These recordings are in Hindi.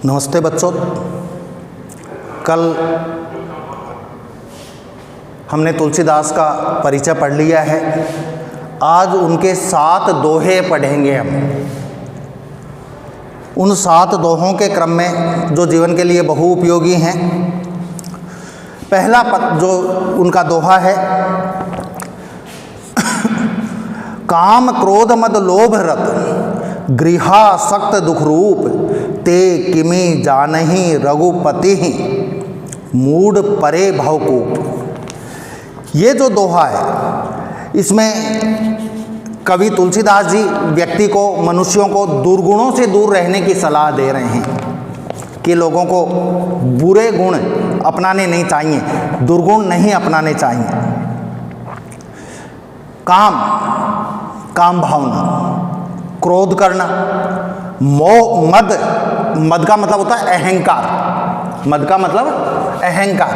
नमस्ते बच्चों। कल हमने तुलसीदास का परिचय पढ़ लिया है। आज उनके 7 दोहे पढ़ेंगे हम। उन 7 दोहों के क्रम में जो जीवन के लिए बहु उपयोगी हैं। पहला जो उनका दोहा है, काम क्रोध मद लोभ रत गृहा सक्त दुख रूप ते किमि जानहि रघुपति मूड परे भवकूप। ये जो दोहा है, इसमें कवि तुलसीदास जी व्यक्ति को, मनुष्यों को दुर्गुणों से दूर रहने की सलाह दे रहे हैं कि लोगों को बुरे गुण अपनाने नहीं चाहिए, दुर्गुण नहीं अपनाने चाहिए। काम भावना, क्रोध करना, मोह, मद का मतलब होता है अहंकार। मद का मतलब अहंकार।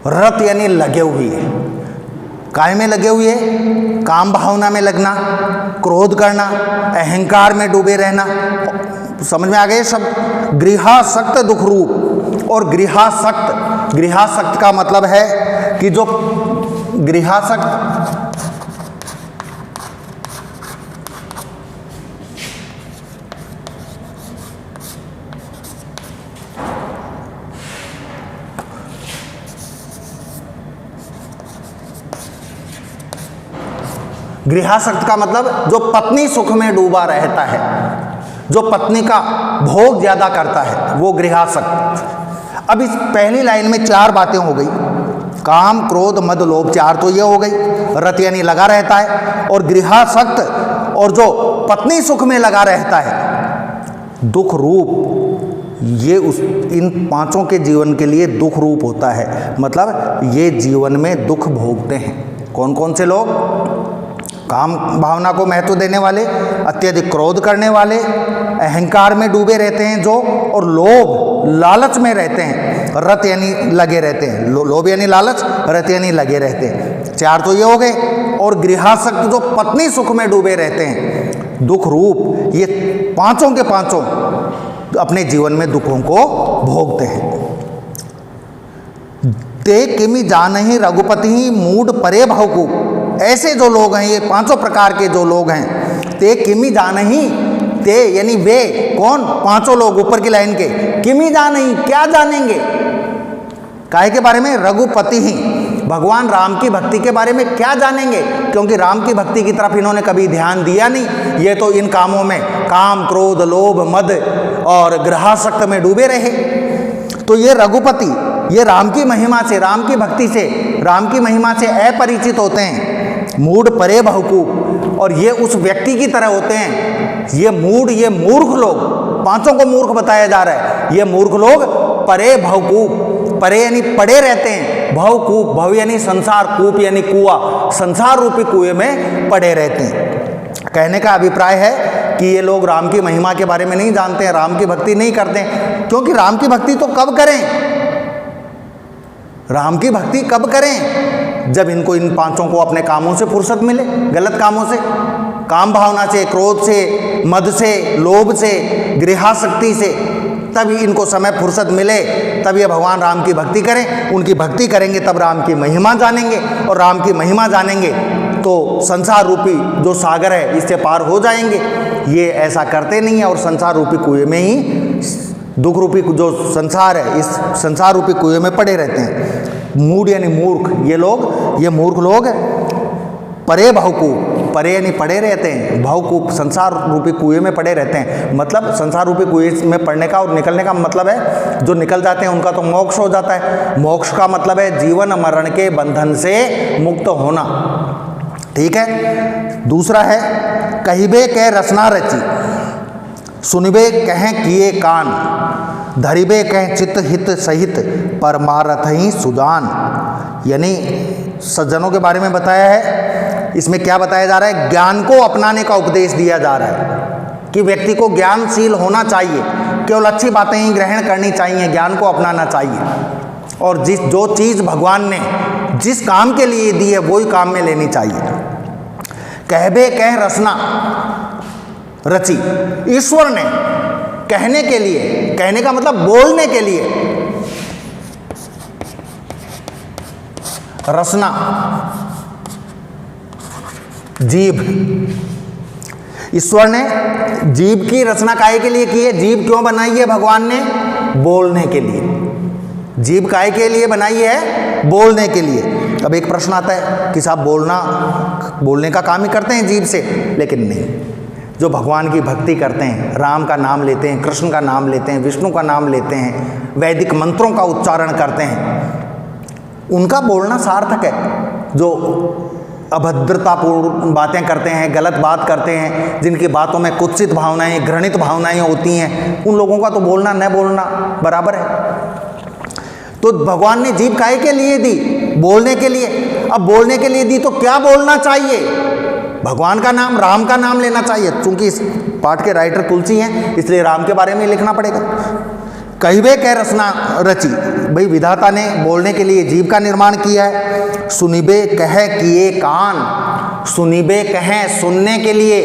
रत यानी लगे हुए। काय में लगे हुए? काम भावना में लगना, क्रोध करना, अहंकार में डूबे रहना। समझ में आ गए सब? गृहासक्त दुख रूप। और गृहासक्त का मतलब है कि जो गृहासक्त का मतलब जो पत्नी सुख में डूबा रहता है, जो पत्नी का भोग ज्यादा करता है, वो गृहासक्त। अब इस पहली लाइन में 4 बातें हो गई। काम क्रोध मद लोभ, 4 तो ये हो गई। रत यानी लगा रहता है, और गृहासक्त और जो पत्नी सुख में लगा रहता है। दुख रूप, ये इन 5 के जीवन के लिए दुख रूप होता है। मतलब ये जीवन में दुख भोगते हैं। कौन कौन से लोग? काम भावना को महत्व देने वाले, अत्यधिक क्रोध करने वाले, अहंकार में डूबे रहते हैं जो, और लोभ लालच में रहते हैं। रत यानी लगे रहते हैं। लोभ यानी लालच, रत यानी लगे रहते हैं। 4 तो ये हो गए। और गृहासक्त जो पत्नी सुख में डूबे रहते हैं, दुख रूप। ये 5 के 5 अपने जीवन में दुखों को भोगते हैं। ते किमि जानहि रघुपति मूड परे भवकूप। ऐसे जो लोग हैं, ये 5 प्रकार के जो लोग हैं, ते किमि जानहि, ते यानी वे कौन? 5 लोग ऊपर की लाइन के। किमि जानहि, क्या जानेंगे? काहे के बारे में? रघुपति ही, भगवान राम की भक्ति के बारे में क्या जानेंगे? क्योंकि राम की भक्ति की तरफ इन्होंने कभी ध्यान दिया नहीं। ये तो इन कामों में काम क्रोध लोभ मद और गृहासक्त में डूबे रहे। तो ये रघुपति, ये राम की महिमा से, राम की भक्ति से, राम की महिमा से अपरिचित होते हैं। मूड परे भवकूप, और ये उस व्यक्ति की तरह होते हैं। ये मूर्ख लोग, 5 को मूर्ख बताया जा रहा है। ये मूर्ख लोग परे भवकूप, परे यानी पड़े रहते हैं। भवकूप, भव यानी संसार, कूप यानी कुआ, संसार रूपी कुएं में पड़े रहते हैं। कहने का अभिप्राय है कि ये लोग राम की महिमा के बारे में नहीं जानते हैं, राम की भक्ति नहीं करते हैं। क्योंकि राम की भक्ति तो कब करें? राम की भक्ति कब करें? जब इनको इन 5 को अपने कामों से फुर्सत मिले, गलत कामों से, काम भावना से, क्रोध से, मद से, लोभ से, गृहासक्ति से, तब इनको समय फुर्सत मिले, तब ये भगवान राम की भक्ति करें। उनकी भक्ति करेंगे तब राम की महिमा जानेंगे, और राम की महिमा जानेंगे तो संसार रूपी जो सागर है इससे पार हो जाएंगे। ये ऐसा करते नहीं है, और संसार रूपी कुएं में ही, दुख रूपी जो संसार है, इस संसार रूपी कुएं में पड़े रहते हैं। मूड यानी मूर्ख, ये मूर्ख लोग परे भवकूप, परे यानी पड़े रहते हैं, भवकूप संसार रूपी कुएं में पड़े रहते हैं। मतलब संसार रूपी कुएं में पड़ने का और निकलने का मतलब है, जो निकल जाते हैं उनका तो मोक्ष हो जाता है। मोक्ष का मतलब है जीवन मरण के बंधन से मुक्त होना। ठीक है। दूसरा है, कहिबे कह रसना रची, सुनिबे कहें किए कान, धरिबे कहें चित्त हित सहित, परमारथ ही सुजान। यानी सज्जनों के बारे में बताया है। इसमें क्या बताया जा रहा है? ज्ञान को अपनाने का उपदेश दिया जा रहा है कि व्यक्ति को ज्ञानशील होना चाहिए, केवल अच्छी बातें ही ग्रहण करनी चाहिए, ज्ञान को अपनाना चाहिए। और जो चीज़ भगवान ने जिस काम के लिए दी है वही काम में लेनी चाहिए। कहबे कह रचना रची, ईश्वर ने कहने के लिए, कहने का मतलब बोलने के लिए, रचना जीभ, ईश्वर ने जीभ की रचना काहे के लिए की है? जीभ क्यों बनाई है भगवान ने? बोलने के लिए। जीभ काहे के लिए बनाई है? बोलने के लिए। अब एक प्रश्न आता है कि साहब बोलने का काम ही करते हैं जीभ से, लेकिन नहीं, जो भगवान की भक्ति करते हैं, राम का नाम लेते हैं, कृष्ण का नाम लेते हैं, विष्णु का नाम लेते हैं, वैदिक मंत्रों का उच्चारण करते हैं, उनका बोलना सार्थक है। जो अभद्रतापूर्ण बातें करते हैं, गलत बात करते हैं, जिनकी बातों में कुत्सित भावनाएं, घृणित भावनाएं होती हैं, उन लोगों का तो बोलना न बोलना बराबर है। तो भगवान ने जीभ काहे के लिए दी? बोलने के लिए। अब बोलने के लिए दी तो क्या बोलना चाहिए? भगवान का नाम, राम का नाम लेना चाहिए। चूंकि इस पाठ के राइटर तुलसी हैं, इसलिए राम के बारे में लिखना पड़ेगा। कहबे कह रचना रची, भाई विधाता ने बोलने के लिए जीभ का निर्माण किया है। सुनिबे कह किए कान, सुनिबे कहें सुनने के लिए,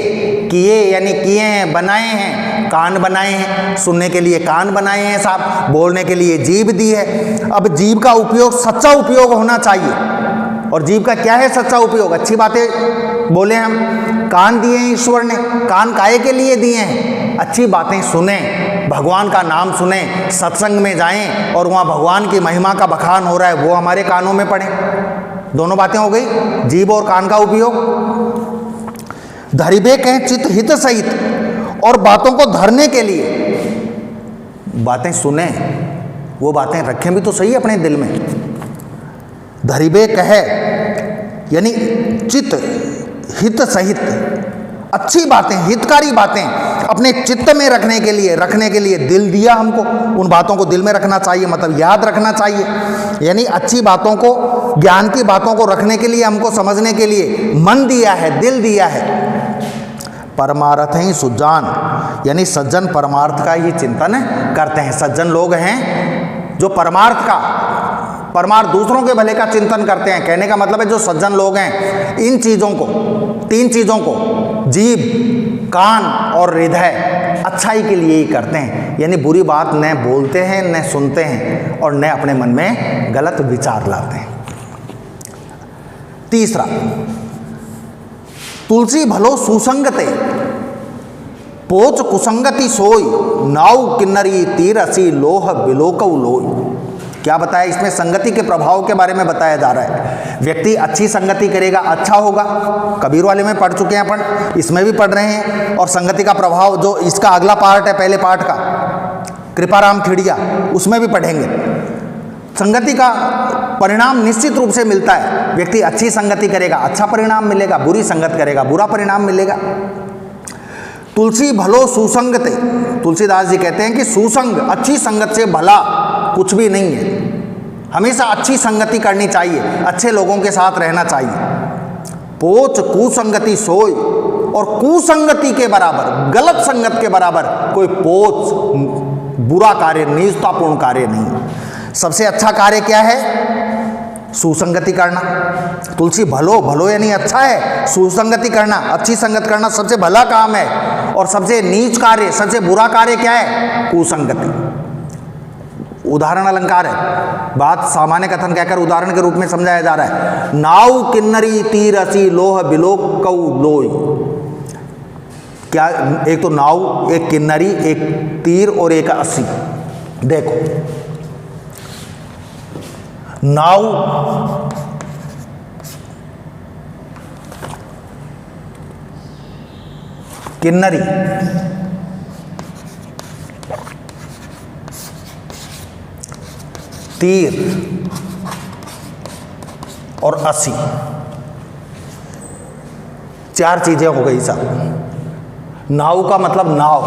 किए यानी किए हैं, बनाए हैं, कान बनाए हैं, सुनने के लिए कान बनाए हैं साहब, बोलने के लिए जीभ दी है। अब जीभ का उपयोग सच्चा उपयोग होना चाहिए। और जीभ का क्या है सच्चा उपयोग? अच्छी बातें बोले हम। कान दिए हैं ईश्वर ने, कान काहे के लिए दिए हैं? अच्छी बातें सुने, भगवान का नाम सुने, सत्संग में जाएं और वहाँ भगवान की महिमा का बखान हो रहा है वो हमारे कानों में पड़े। दोनों बातें हो गई, जीभ और कान का उपयोग। धरिबे कहें चित्त हित सहित, और बातों को धरने के लिए, बातें सुने, वो बातें रखें भी तो सही अपने दिल में। धरिबे कहे यानी चित्त हित सहित, अच्छी बातें, हितकारी बातें अपने चित्त में रखने के लिए दिल दिया हमको, उन बातों को दिल में रखना चाहिए, मतलब याद रखना चाहिए। यानी अच्छी बातों को, ज्ञान की बातों को रखने के लिए, हमको समझने के लिए मन दिया है, दिल दिया है। परमार्थ ही सुजान, यानी सज्जन परमार्थ का ही चिंतन करते हैं। सज्जन लोग हैं जो परमार्थ दूसरों के भले का चिंतन करते हैं। कहने का मतलब है जो सज्जन लोग हैं, इन चीज़ों को, तीन चीज़ों को, जीभ, कान और हृदय, अच्छाई के लिए ही करते हैं। यानी बुरी बात न बोलते हैं, न सुनते हैं, और न अपने मन में गलत विचार लाते हैं। तीसरा, तुलसी भलो सुसंगते, पोच कुसंगति सोई, नाव किन्नरी तीरसी लोह बिलोकऊ लोई। क्या बताया इसमें? संगति के प्रभाव के बारे में बताया जा रहा है। व्यक्ति अच्छी संगति करेगा, अच्छा होगा। कबीर वाले में पढ़ चुके हैं अपन, इसमें भी पढ़ रहे हैं। और संगति का प्रभाव जो इसका अगला पार्ट है, पहले पार्ट का, कृपाराम खिड़िया, उसमें भी पढ़ेंगे। संगति का परिणाम निश्चित रूप से मिलता है। व्यक्ति अच्छी संगति करेगा, अच्छा परिणाम मिलेगा, बुरी संगत करेगा, बुरा परिणाम मिलेगा। तुलसी भलो सुसंगते, तुलसीदास जी कहते हैं कि सुसंग, अच्छी संगत से भला कुछ भी नहीं है। हमेशा अच्छी संगति करनी चाहिए, अच्छे लोगों के साथ रहना चाहिए। पोच कुसंगति सोई, और कुसंगति के बराबर, गलत संगत के बराबर कोई पोच, बुरा कार्य, नीचतापूर्ण कार्य नहीं। सबसे अच्छा कार्य क्या है? सुसंगति करना। तुलसी भलो यानी अच्छा है, सुसंगति करना, अच्छी संगत करना सबसे भला काम है। और सबसे नीच कार्य, सबसे बुरा कार्य क्या है? कुसंगति। उदाहरण अलंकार है, बात सामान्य कथन कहकर उदाहरण के रूप में समझाया जा रहा है। नाव किन्नरी तीरसी लोह बिलोकऊ लोई। क्या? एक तो नाव, एक किन्नरी, एक तीर और एक अस्सी। देखो, नाव किन्नरी, तीर और अस्सी, चार चीजें हो गई साहब। नाव का मतलब नाव,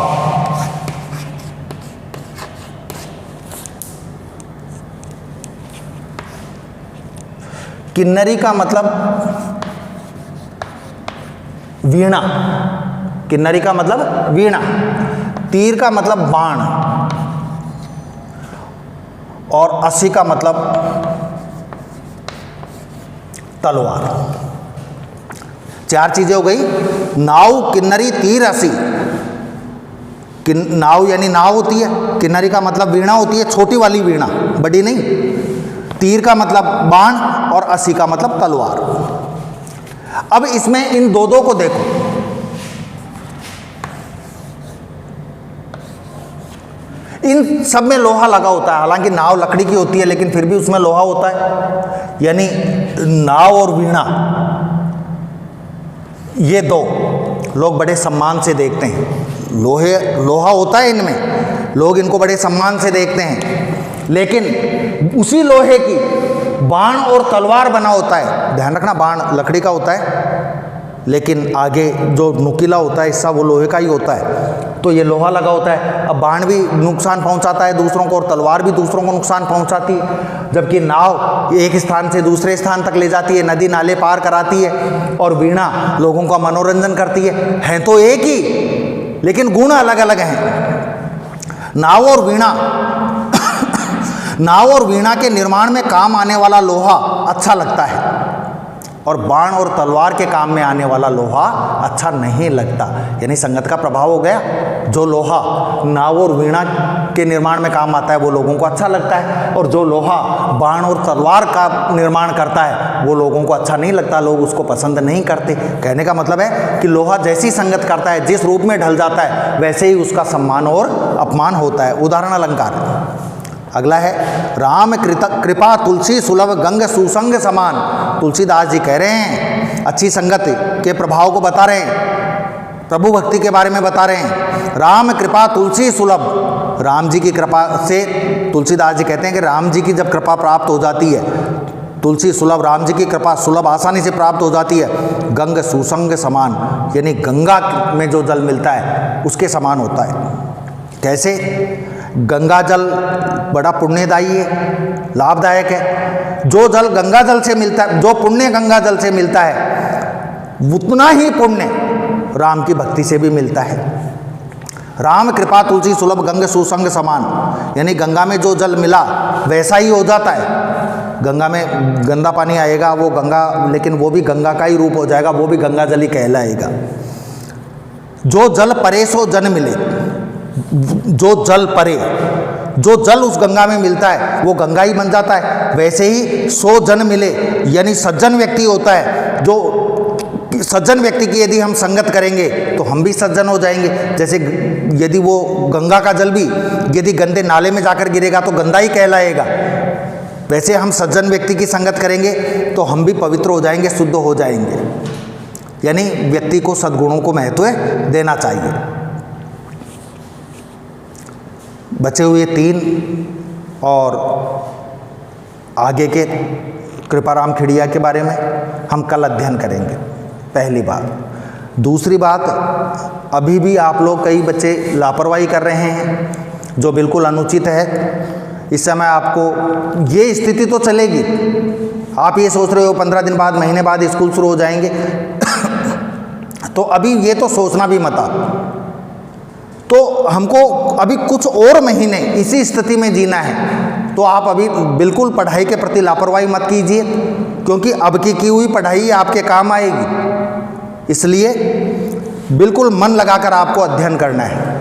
किन्नरी का मतलब वीणा, किन्नरी का मतलब वीणा, तीर का मतलब बाण, और अस्सी का मतलब तलवार। 4 चीजें हो गई, नाव, किन्नरी, तीर, असी। नाव यानी नाव होती है, किन्नरी का मतलब वीणा होती है, छोटी वाली वीणा, बड़ी नहीं। तीर का मतलब बाण और असी का मतलब तलवार। अब इसमें इन दो को देखो, इन सब में लोहा लगा होता है। हालांकि नाव लकड़ी की होती है लेकिन फिर भी उसमें लोहा होता है। यानी नाव और वीणा, ये 2 लोग बड़े सम्मान से देखते हैं। लोहा होता है इनमें, लोग इनको बड़े सम्मान से देखते हैं। लेकिन उसी लोहे की बाण और तलवार बना होता है। ध्यान रखना, बाण लकड़ी का होता है लेकिन आगे जो नुकीला होता है हिस्सा वो लोहे का ही होता है। तो ये लोहा लगा होता है। अब बाण भी नुकसान पहुंचाता है दूसरों को और तलवार भी दूसरों को नुकसान पहुंचाती है। जबकि नाव एक स्थान से दूसरे स्थान तक ले जाती है, नदी नाले पार कराती है, और वीणा लोगों का मनोरंजन करती है तो एक ही, लेकिन गुण अलग अलग हैं। नाव और वीणा के निर्माण में काम आने वाला लोहा अच्छा लगता है और बाण और तलवार के काम में आने वाला लोहा अच्छा नहीं लगता। यानी संगत का प्रभाव हो गया। जो लोहा नाव और वीणा के निर्माण में काम आता है वो लोगों को अच्छा लगता है, और जो लोहा बाण और तलवार का निर्माण करता है वो लोगों को अच्छा नहीं लगता, लोग उसको पसंद नहीं करते। कहने का मतलब है कि लोहा जैसी संगत करता है, जिस रूप में ढल जाता है, वैसे ही उसका सम्मान और अपमान होता है। उदाहरण अलंकार। अगला है, राम कृपा तुलसी सुलभ गंग सुसंग समान। तुलसीदास जी कह रहे हैं, अच्छी संगत के प्रभाव को बता रहे हैं, प्रभु भक्ति के बारे में बता रहे हैं। राम कृपा तुलसी सुलभ, राम जी की कृपा से, तुलसीदास जी कहते हैं कि राम जी की जब कृपा प्राप्त हो जाती है, तुलसी सुलभ, राम जी की कृपा सुलभ आसानी से प्राप्त हो जाती है। गंग सुसंग समान, यानी गंगा में जो जल मिलता है उसके समान होता है। कैसे? गंगा जल बड़ा पुण्यदायी है, लाभदायक है। जो जल गंगा जल से मिलता है, जो पुण्य गंगा जल से मिलता है, उतना ही पुण्य राम की भक्ति से भी मिलता है। राम कृपा तुलसी सुलभ गंग सुसंग समान, यानी गंगा में जो जल मिला वैसा ही हो जाता है। गंगा में गंदा पानी आएगा, वो गंगा, लेकिन वो भी गंगा का ही रूप हो जाएगा, वो भी गंगा जल ही कहलाएगा। जो जल परे सो जन मिले, जो जल परे, जो जल उस गंगा में मिलता है वो गंगा ही बन जाता है। वैसे ही सो जन मिले, यानी सज्जन व्यक्ति होता है, जो सज्जन व्यक्ति की यदि हम संगत करेंगे तो हम भी सज्जन हो जाएंगे। जैसे यदि वो गंगा का जल भी यदि गंदे नाले में जाकर गिरेगा तो गंदा ही कहलाएगा, वैसे हम सज्जन व्यक्ति की संगत करेंगे तो हम भी पवित्र हो जाएंगे, शुद्ध हो जाएंगे। यानी व्यक्ति को सद्गुणों को महत्व देना चाहिए। बचे हुए 3 और आगे के कृपाराम खिड़िया के बारे में हम कल अध्ययन करेंगे, पहली बात। दूसरी बात, अभी भी आप लोग कई बच्चे लापरवाही कर रहे हैं जो बिल्कुल अनुचित है। इस समय आपको ये स्थिति तो चलेगी, आप ये सोच रहे हो 15 दिन बाद, महीने बाद स्कूल शुरू हो जाएंगे तो अभी ये तो सोचना भी मत आप। तो हमको अभी कुछ और महीने इसी स्थिति में जीना है, तो आप अभी बिल्कुल पढ़ाई के प्रति लापरवाही मत कीजिए, क्योंकि अब की हुई पढ़ाई आपके काम आएगी। इसलिए बिल्कुल मन लगाकर आपको अध्ययन करना है।